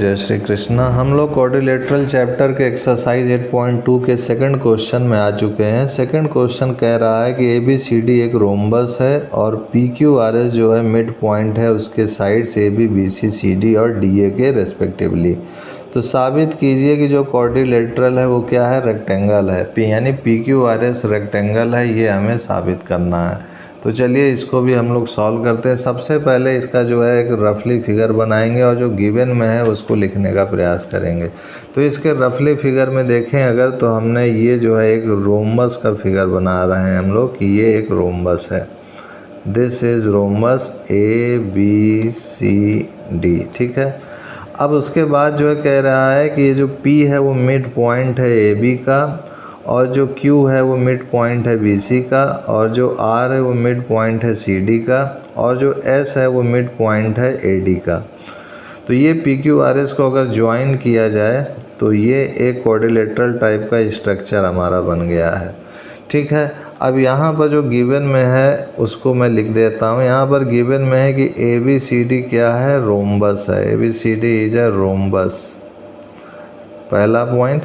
जय श्री कृष्णा। हम लोग क्वाड्रिलेटरल चैप्टर के एक्सरसाइज 8.2 के सेकंड क्वेश्चन में आ चुके हैं। सेकंड क्वेश्चन कह रहा है कि ABCD एक रोम्बस है और PQRS जो है मिड पॉइंट है उसके साइड्स AB BC CD और DA के रेस्पेक्टिवली। तो साबित कीजिए कि जो क्वाड्रिलेटरल है वो क्या है, रेक्टेंगल है। यानी PQRS रेक्टेंगल है, ये हमें साबित करना है। तो चलिए इसको भी हम लोग सॉल्व करते हैं। सबसे पहले इसका जो है एक रफली फिगर बनाएंगे और जो गिवन में है उसको लिखने का प्रयास करेंगे। तो इसके रफली फिगर में देखें अगर, तो हमने ये जो है एक रोम्बस का फिगर बना रहे हैं हम लोग कि ये एक रोम्बस है। दिस इज़ रोम्बस ABCD, ठीक है। अब उसके बाद जो है कह रहा है कि ये जो P है वो मिड पॉइंट है AB का, और जो Q है वो मिड पॉइंट है BC का, और जो R है वो मिड पॉइंट है CD का, और जो S है वो मिड पॉइंट है AD का। तो ये PQRS को अगर ज्वाइन किया जाए तो ये एक क्वाड्रिलेटरल टाइप का स्ट्रक्चर हमारा बन गया है, ठीक है। अब यहाँ पर जो गिवन में है उसको मैं लिख देता हूँ। यहाँ पर गिवन में है कि ABCD क्या है, रोम्बस है। ABCD इज अ रोम्बस, पहला पॉइंट।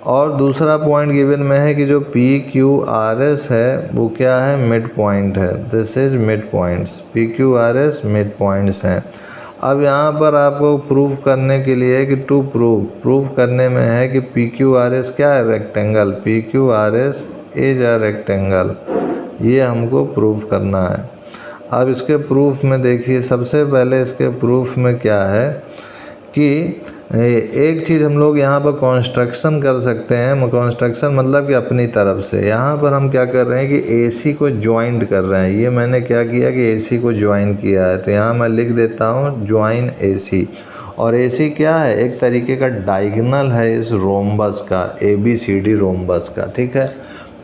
और दूसरा पॉइंट गिवन में है कि जो PQRS है वो क्या है, मिड पॉइंट है। This is mid points, PQRS mid points हैं। अब यहाँ पर आपको प्रूव करने के लिए कि टू प्रूव करने में है कि PQRS क्या है, rectangle. PQRS is a rectangle, ये हमको प्रूव करना है। अब इसके प्रूफ में देखिए, सबसे पहले इसके प्रूफ में क्या है कि एक चीज़ हम लोग यहाँ पर कॉन्स्ट्रक्शन कर सकते हैं। कॉन्स्ट्रक्शन मतलब कि अपनी तरफ से यहाँ पर हम क्या कर रहे हैं कि AC को ज्वाइंट कर रहे हैं। ये मैंने क्या किया कि AC को ज्वाइन किया है, तो यहाँ मैं लिख देता हूँ ज्वाइन AC। और AC क्या है, एक तरीके का डायगोनल है इस रोम्बस का, ABCD रोम्बस का, ठीक है।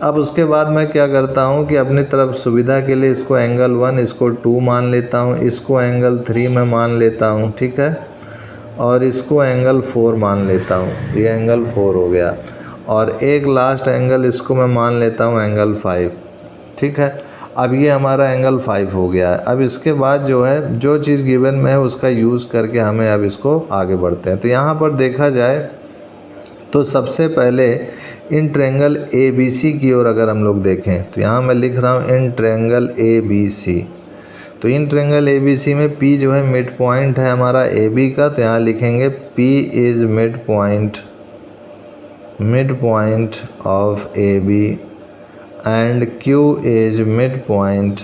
अब उसके बाद मैं क्या करता हूँ कि अपनी तरफ सुविधा के लिए इसको एंगल 1, इसको 2 मान लेता हूँ, इसको एंगल 3 में मान लेता हूँ, ठीक है, और इसको एंगल 4 मान लेता हूँ। ये एंगल 4 हो गया, और एक लास्ट एंगल इसको मैं मान लेता हूँ एंगल 5, ठीक है। अब ये हमारा एंगल 5 हो गया है। अब इसके बाद जो है जो चीज़ गिवन में है उसका यूज़ करके हमें अब इसको आगे बढ़ते हैं। तो यहाँ पर देखा जाए तो सबसे पहले इन ट्रायंगल ABC की ओर अगर हम लोग देखें तो यहाँ मैं लिख रहा हूँ इन ट्रायंगल ABC। तो इन ट्रायंगल ABC में P जो है मिड पॉइंट है हमारा AB का, तो यहाँ लिखेंगे P is mid point of AB and Q is mid point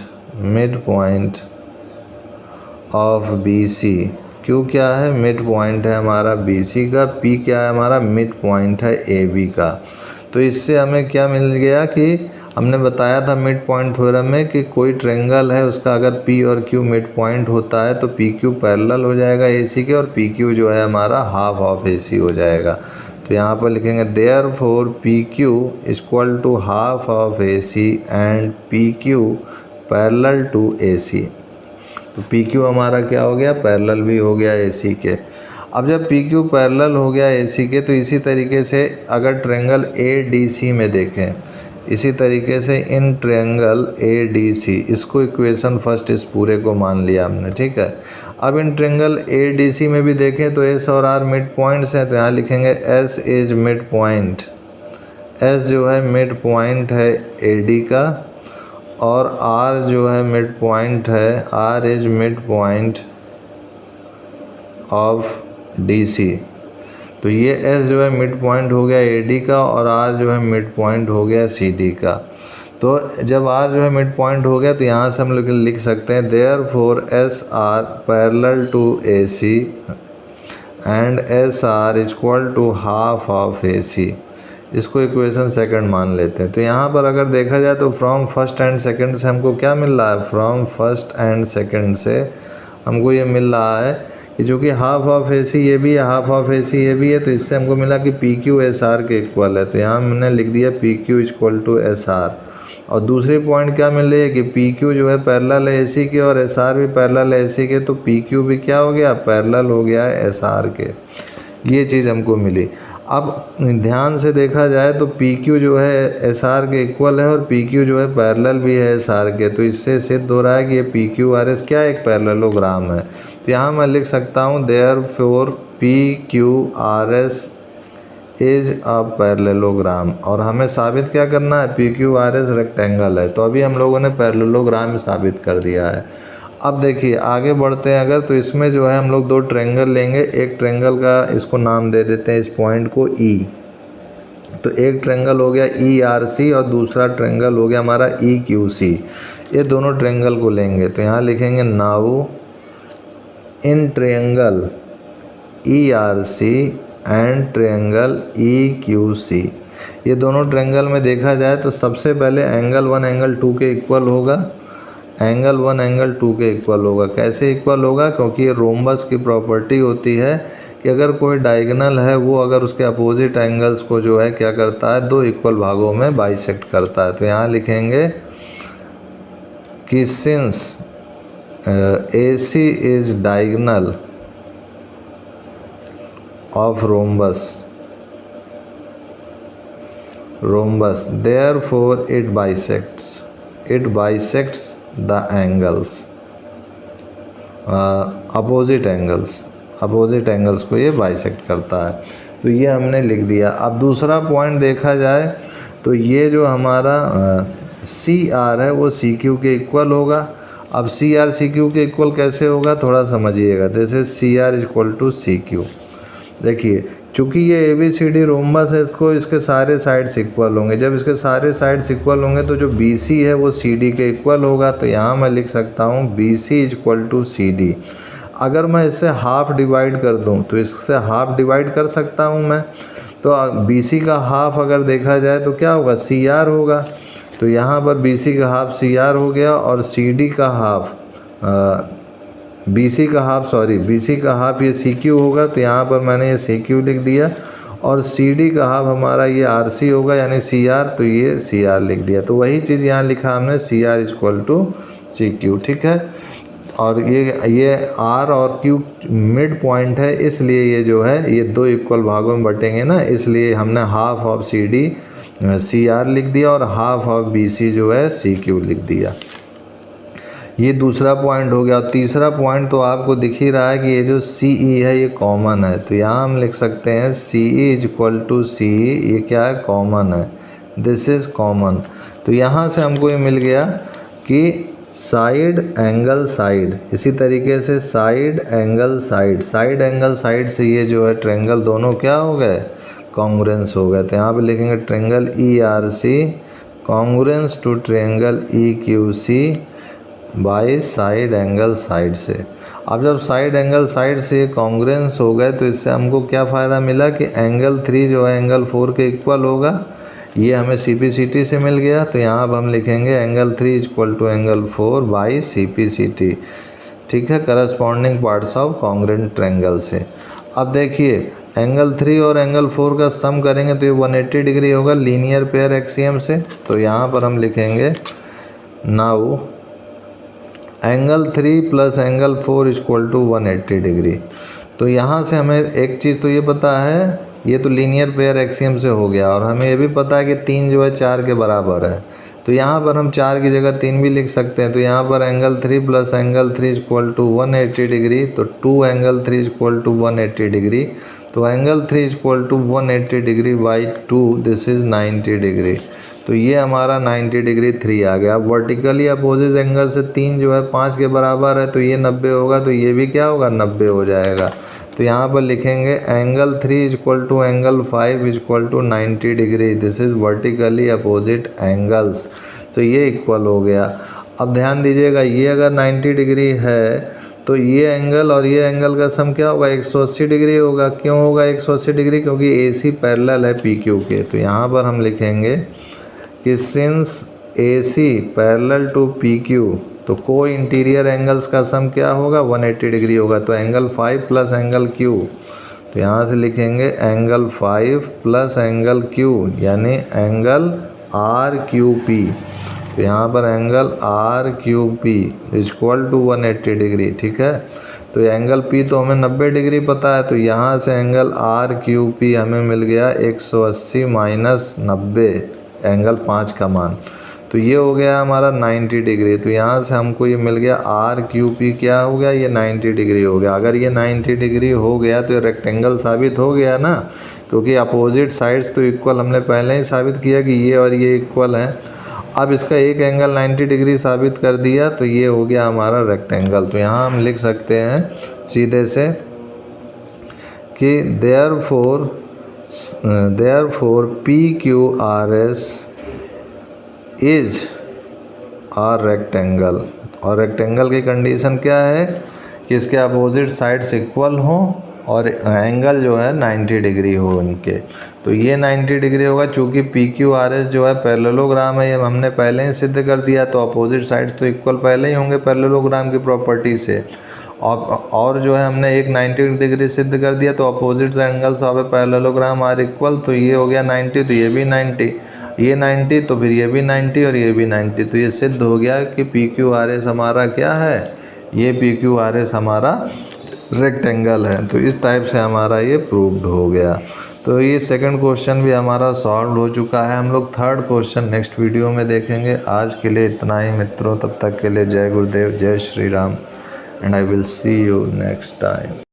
of BC। Q क्या है, मिड पॉइंट है हमारा BC का, P क्या है हमारा, मिड पॉइंट है AB का। तो इससे हमें क्या मिल गया कि हमने बताया था मिड पॉइंट थ्योरम में कि कोई ट्रायंगल है उसका अगर P और Q मिड पॉइंट होता है तो PQ पैरेलल हो जाएगा AC के, और PQ जो है हमारा हाफ ऑफ AC हो जाएगा। तो यहाँ पर लिखेंगे therefore PQ equal to half of AC and PQ parallel to AC। तो PQ हमारा क्या हो गया, पैरेलल भी हो गया AC के। अब जब PQ पैरेलल हो गया AC के, तो इसी तरीके से अगर ट्रायंगल ADC में देखें, इसी तरीके से इन ट्रायंगल ADC, इसको इक्वेशन फर्स्ट इस पूरे को मान लिया हमने, ठीक है। अब इन ट्रायंगल ADC में भी देखें तो S और R मिड पॉइंट्स हैं, तो यहाँ लिखेंगे S is mid point. S जो है मिड पॉइंट है AD का, और R जो है मिड पॉइंट है, R is mid point of DC। तो ये S जो है मिड पॉइंट हो गया AD का, और R जो है मिड पॉइंट हो गया CD का। तो जब R जो है मिड पॉइंट हो गया तो यहाँ से हम लोग लिख सकते हैं therefore SR parallel to AC and SR equal to half of AC। इसको इक्वेशन सेकंड मान लेते हैं। तो यहाँ पर अगर देखा जाए तो फ्रॉम फर्स्ट एंड सेकंड से हमको क्या मिल रहा है, फ्रॉम फर्स्ट एंड सेकंड से हमको ये मिल रहा है कि जो कि हाफ ऑफ AC ये भी है, हाफ ऑफ AC ये भी है, तो इससे हमको मिला कि PQ SR के इक्वल है। तो यहाँ मैंने लिख दिया PQ इक्वल टू SR। और दूसरी पॉइंट क्या मिल रही है कि PQ जो है पैरेलल है AC के, और SR भी पैरेलल है AC के, तो PQ भी क्या हो गया, पैरेलल हो गया है SR के। ये चीज़ हमको मिली। अब ध्यान से देखा जाए तो पी क्यू जो है एस आर के इक्वल है और पी क्यू जो है पैरेलल भी है एस आर के, तो इससे सिद्ध हो रहा है कि ये पी क्यू आर एस क्या एक पैरेललोग्राम है। तो यहाँ मैं लिख सकता हूँ therefore P Q R S is a parallelogram, और हमें साबित क्या करना है, P Q R S rectangle है। तो अभी हम लोगों ने पैरेललोग्राम साबित कर दिया है। अब देखिए आगे बढ़ते हैं अगर, तो इसमें जो है हम लोग दो ट्रायंगल लेंगे। एक ट्रायंगल का इसको नाम दे देते हैं इस पॉइंट को ई। तो एक ट्रायंगल हो गया ई आर सी और दूसरा ट्रायंगल हो गया हमारा ई क्यू सी। ये दोनों ट्रायंगल को लेंगे तो यहाँ लिखेंगे now in triangle E R C and triangle E Q C. ये दोनों ट्रायंगल में देखा जाए तो सबसे पहले एंगल 1 एंगल 2 के इक्वल होगा। एंगल 1 एंगल 2 के इक्वल होगा। कैसे इक्वल होगा, क्योंकि ये रोम्बस की प्रॉपर्टी होती है कि अगर कोई डायगोनल है वो अगर उसके अपोजिट एंगल्स को जो है क्या करता है, दो इक्वल भागों में बाइसेक्ट करता है। तो यहाँ लिखेंगे कि since AC is diagonal of rhombus therefore it bisects the angles opposite angles को ये बाइसेक्ट करता है। तो ये हमने लिख दिया। अब दूसरा पॉइंट देखा जाए तो ये जो हमारा सी आर है वो सी क्यू के इक्वल होगा। अब सी आर सी क्यू के इक्वल कैसे होगा, थोड़ा समझिएगा। जैसे C R equal to C Q. देखिए चूँकि ये A B C D rhombus है, इसको इसके सारे साइड्स इक्वल होंगे। जब इसके सारे साइड्स इक्वल होंगे तो जो बी सी है वो सी डी के इक्वल होगा। तो यहाँ मैं लिख सकता हूँ B C is equal to C D. अगर मैं इससे हाफ डिवाइड कर दूँ तो इससे हाफ डिवाइड कर सकता हूँ मैं। तो बी सी का हाफ अगर देखा जाए तो क्या होगा, सी आर होगा। तो यहाँ पर बी सी का हाफ सी आर हो गया और सी डी का हाफ बी सी का हाफ ये सी क्यू होगा। तो यहाँ पर मैंने ये सी क्यू लिख दिया और सी डी का हाफ हमारा ये आर सी होगा यानी सी आर, तो ये सी आर लिख दिया। तो वही चीज़ यहाँ लिखा हमने C R equal to C Q, ठीक है। और ये आर और क्यू मिड पॉइंट है, इसलिए ये जो है ये दो इक्वल भागों में बटेंगे ना, इसलिए हमने half of C D C R लिख दिया और हाफ ऑफ बी सी जो है सी क्यू लिख दिया। ये दूसरा पॉइंट हो गया। और तीसरा पॉइंट तो आपको दिख ही रहा है कि ये जो सी ई है ये कॉमन है। तो यहाँ हम लिख सकते हैं सी ई इज इक्वल टू सी ई, ये क्या है, कॉमन है, दिस इज़ कॉमन। तो यहाँ से हमको ये मिल गया कि साइड एंगल साइड, इसी तरीके से साइड एंगल साइड से ये जो है ट्रायंगल दोनों क्या हो गए, कॉन्ग्रुएंस हो गए। तो यहाँ पे लिखेंगे triangle E R C congruence to triangle E Q C by side angle side से। अब जब साइड एंगल साइड से कॉन्ग्रुएंस हो गए तो इससे हमको क्या फ़ायदा मिला कि एंगल 3 जो है एंगल 4 के इक्वल होगा। ये हमें CPCT से मिल गया। तो यहाँ अब हम लिखेंगे angle 3 equal to angle 4 by CPCT, ठीक है, corresponding parts of congruent triangle से। अब देखिए एंगल 3 और एंगल 4 का सम करेंगे तो ये 180 डिग्री होगा लीनियर पेयर एक्सियम से। तो यहाँ पर हम लिखेंगे now angle 3 plus angle 4 equal to 180 degree. तो यहाँ से हमें एक चीज़ तो ये पता है, ये तो लीनियर पेयर एक्सियम से हो गया, और हमें ये भी पता है कि 3 जो है 4 के बराबर है। तो यहाँ पर हम 4 की जगह 3 भी लिख सकते हैं। तो यहाँ पर angle 3 plus angle 3 equal to 180 degree, तो 2 एंगल 3 इक्वल टू 180 डिग्री। तो angle 3 equal to 180 degree by 2, this is 90 degree. तो ये हमारा 90 डिग्री 3 आ गया। अब वर्टिकली अपोजिट एंगल से 3 जो है 5 के बराबर है, तो ये 90 होगा, तो ये भी क्या होगा, 90 हो जाएगा। तो यहाँ पर लिखेंगे angle 3 equal to angle 5 equal to 90 degree, this is vertically opposite angles. तो ये इक्वल हो गया। अब ध्यान दीजिएगा, ये अगर 90 डिग्री है तो ये एंगल और ये एंगल का सम क्या होगा, 180 डिग्री होगा। क्यों होगा 180 डिग्री, क्योंकि AC पैरेलल है PQ के। तो यहाँ पर हम लिखेंगे कि since AC parallel to PQ, तो को इंटीरियर एंगल्स का सम क्या होगा, 180 डिग्री होगा। तो एंगल 5 प्लस एंगल Q, तो यहाँ से लिखेंगे एंगल 5 प्लस एंगल Q यानी एंगल RQP। तो यहाँ पर angle RQP equal to 180 degree, ठीक है। तो एंगल P तो हमें 90 डिग्री पता है, तो यहाँ से एंगल RQP हमें मिल गया 180 माइनस 90, एंगल 5 का मान, तो ये हो गया हमारा 90 डिग्री। तो यहाँ से हमको ये मिल गया RQP क्या हो गया, ये 90 डिग्री हो गया। अगर ये 90 डिग्री हो गया तो ये रेक्टेंगल साबित हो गया ना, क्योंकि अपोजिट साइड्स तो इक्वल हमने पहले ही साबित किया कि ये और ये इक्वल हैं। अब इसका एक एंगल 90 डिग्री साबित कर दिया, तो ये हो गया हमारा रेक्टेंगल। तो यहाँ हम लिख सकते हैं सीधे से कि therefore PQRS is are rectangle. और रेक्टेंगल की कंडीशन क्या है कि इसके अपोजिट साइड्स इक्वल हों और एंगल जो है 90 डिग्री हो इनके। तो ये 90 डिग्री होगा, चूँकि PQRS जो है पैरेललोग्राम है, ये हमने पहले ही सिद्ध कर दिया, तो अपोजिट साइड्स तो इक्वल पहले ही होंगे पैरेललोग्राम की प्रॉपर्टी से। और जो है हमने एक 90 डिग्री सिद्ध कर दिया, तो opposite angles of a parallelogram are equal, तो ये हो गया 90, तो ये भी 90, ये 90, तो फिर ये भी 90 और ये भी 90। तो ये सिद्ध हो गया कि PQRS हमारा क्या है, ये PQRS हमारा रेक्टेंगल है। तो इस टाइप से हमारा ये प्रूव्ड हो गया। तो ये सेकंड क्वेश्चन भी हमारा सॉल्व हो चुका है। हम लोग थर्ड क्वेश्चन नेक्स्ट वीडियो में देखेंगे। आज के लिए इतना ही मित्रों, तब तक के लिए जय गुरुदेव, जय Shri Ram, and I will see you next time.